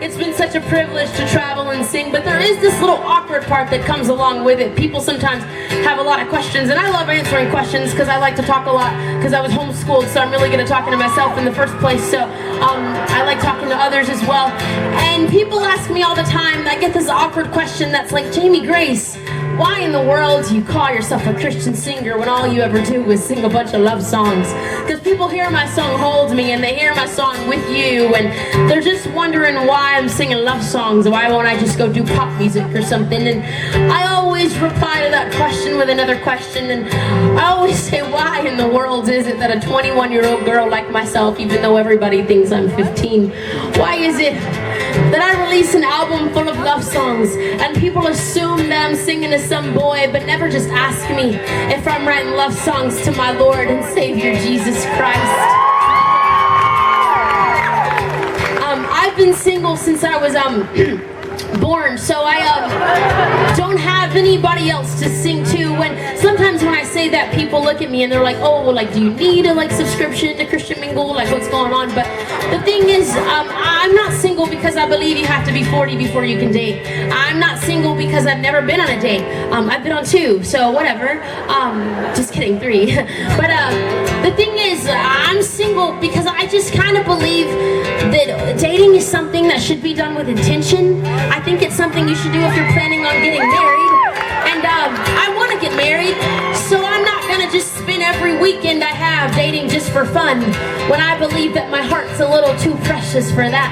It's been such a privilege to travel and sing, but there is this little awkward part that comes along with it. People sometimes have a lot of questions, and I love answering questions because I like to talk a lot because I was homeschooled, so I'm really good at talking to myself in the first place, so I like talking to others as well. And people ask me all the time, I get this awkward question that's like, Jamie Grace, why in the world do you call yourself a Christian singer when all you ever do is sing a bunch of love songs? Because people hear my song Hold Me and they hear my song With You and they're just wondering why I'm singing love songs. Why won't I just go do pop music or something? And I always reply to that question with another question, and I always say, why in the world is it that a 21-year-old girl like myself, even though everybody thinks I'm 15, why is it that I release an album full of love songs and people assume that I'm singing to some boy, but never just ask me if I'm writing love songs to my Lord and Savior Jesus Christ? I've been single since I was born, so I don't have anybody else to sing to. When sometimes when I say that, people look at me and they're like, oh, well, like, do you need a subscription to Christian Mingle? Like, what's going on? But the thing is, I'm not single because I believe you have to be 40 before you can date. I'm not single because I've never been on a date. I've been on 2, so whatever. Just kidding, 3. But the thing is, I'm single because I just kind of believe that dating is something that should be done with intention. I think it's something you should do if you're planning on getting married. And I want to get married, so I'm not going to just spend every weekend I have dating just for fun when I believe that my heart's a little too precious for that.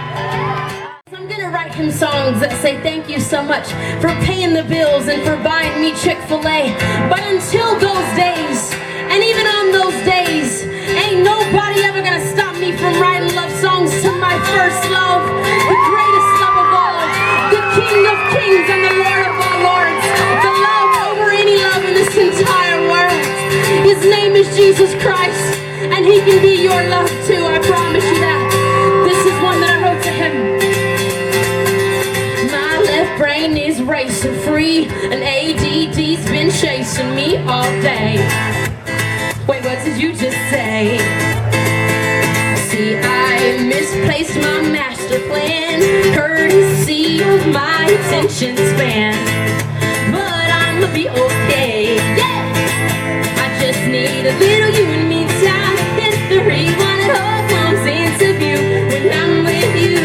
I'm going to write him songs that say thank you so much for paying the bills and for buying me Chick-fil-A. But until those days, and even on those days, ain't nobody ever going to stop me from writing love songs to my first love, the greatest love of all, the King of Kings and the Lord of all Lords, the love over any love in this entire world. His name is Jesus Christ, and he can be your love too, I promise you that. This is one that I wrote to him. My left brain is racing free, and ADD's been chasing me all day. Wait, what did you just say? See, I misplaced my master plan, courtesy of my attention span. But I'ma be okay, yeah! I just need a little you and me time. History when it all comes into view when I'm with you.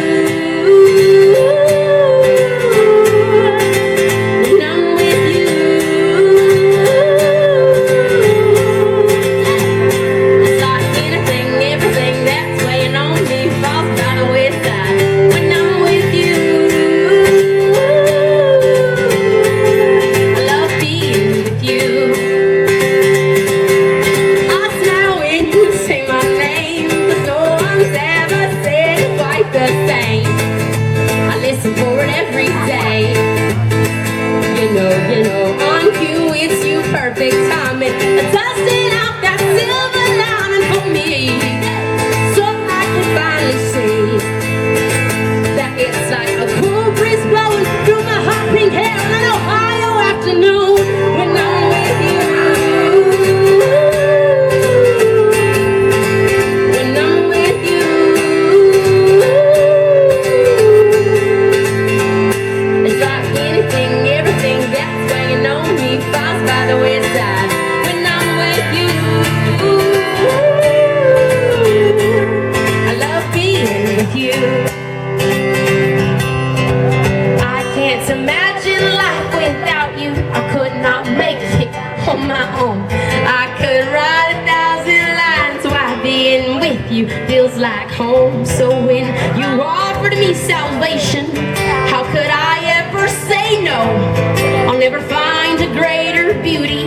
Feels like home. So when you offered me salvation, how could I ever say no? I'll never find a greater beauty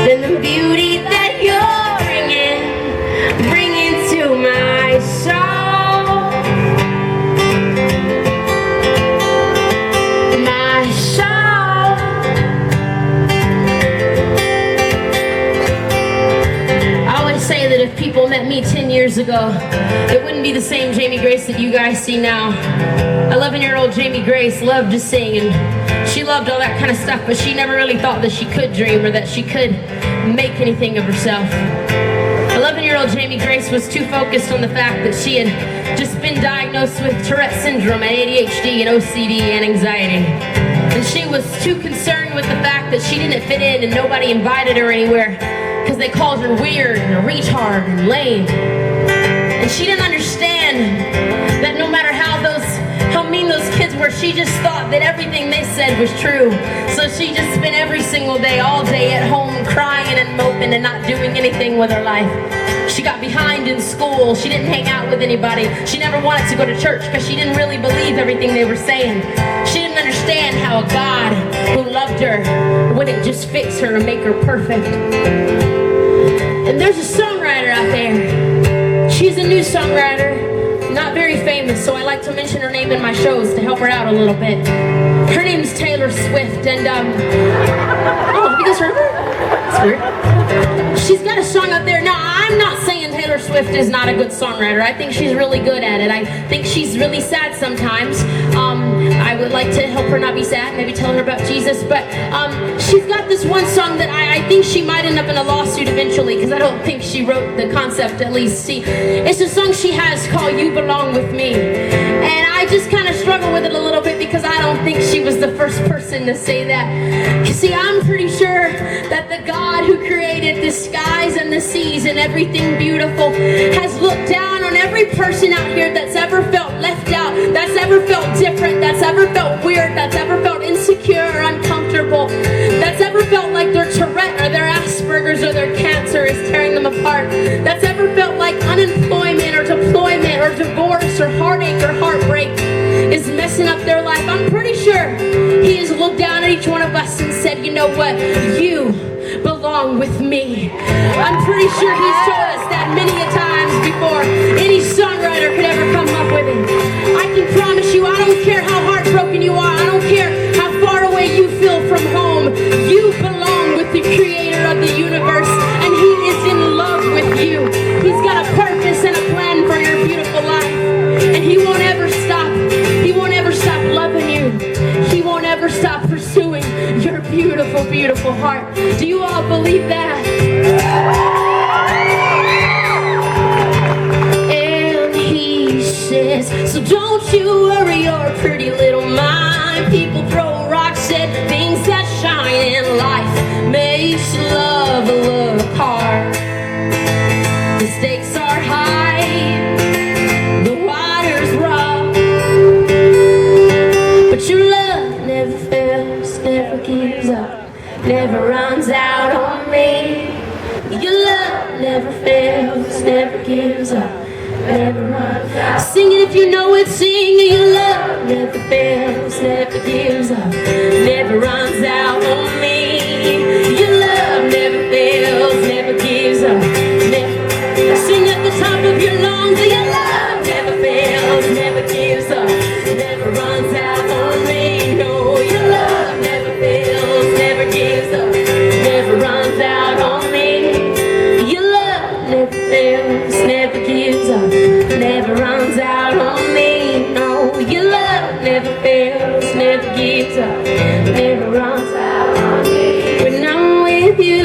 than the beauty that you're bringing to my soul. My soul. I always say that if people met me 10 years ago, it wouldn't be the same Jamie Grace that you guys see now. 11-year-old Jamie Grace loved to sing, and she loved all that kind of stuff, but she never really thought that she could dream or that she could make anything of herself. 11-year-old Jamie Grace was too focused on the fact that she had just been diagnosed with Tourette syndrome and ADHD and OCD and anxiety. And she was too concerned with the fact that she didn't fit in and nobody invited her anywhere because they called her weird and a retard and lame. And she didn't understand that no matter how mean those kids were, she just thought that everything they said was true. So she just spent every single day, all day at home crying and moping and not doing anything with her life. She got behind in school. She didn't hang out with anybody. She never wanted to go to church because she didn't really believe everything they were saying. She didn't understand how a God who loved her wouldn't just fix her and make her perfect. And there's a songwriter out there. She's a new songwriter. Not very famous, so I like to mention her name in my shows to help her out a little bit. Her name's Taylor Swift, and oh, have you guys heard of her? That's weird. She's got a song out there. Now, I'm not saying Taylor Swift is not a good songwriter. I think she's really good at it. I think she's really sad sometimes. I would like to help her not be sad, maybe tell her about Jesus, but she's got this one song that I think she might end up in a lawsuit eventually, because I don't think she wrote the concept, at least. See, it's a song she has called You Belong With Me, and I just kind of struggle with it a little bit because I don't think she was the first person to say that. See, I'm pretty sure that the God who created the skies and the seas and everything beautiful has looked down on every person out here that's ever felt left out, that's ever felt different, that's ever felt weird, that's ever felt insecure or uncomfortable, that's ever felt like their Tourette or their Asperger's or their cancer is tearing them apart, that's ever felt like unemployment or deployment or divorce or heartache or heartbreak is messing up their life. I'm pretty sure He has looked down at each one of us and said, you know what, you belong with me. I'm pretty sure He's told us that many a times before any songwriter could ever come up with it. I can promise you, I don't care how heartbroken you are, I don't care how far away you feel from home, you belong with the Creator of the universe, and He is in love with you. He's got a purpose and a plan for your beautiful life, and He won't ever stop. He won't ever stop loving you. He won't ever stop pursuing your beautiful, beautiful heart. Do you all believe that? And He says, so don't you worry your pretty little mind. People throw rocks at things that shine, and life makes love look hard. The stakes are high, the water's rough, but your love never fails, never gives up, never runs out on me. Your love never fails, never gives up, never runs out. Sing it if you know it, sing it. Your love never fails, never gives up, never runs out on me. Your love never fails, never gives up, never. Sing at the top of your lungs. Your love never fails, never gives up, never runs out on me. No, your love never fails, never gives up, never runs out on me. Your love never fails, never gives up, never runs out on me. No, your love never fails, never gives up, never runs out on me. When I'm with you,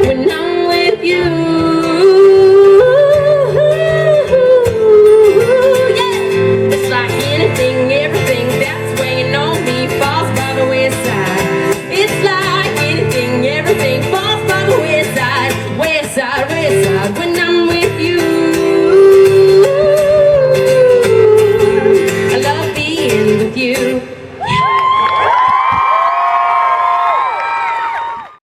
when I'm with you, I love being with you.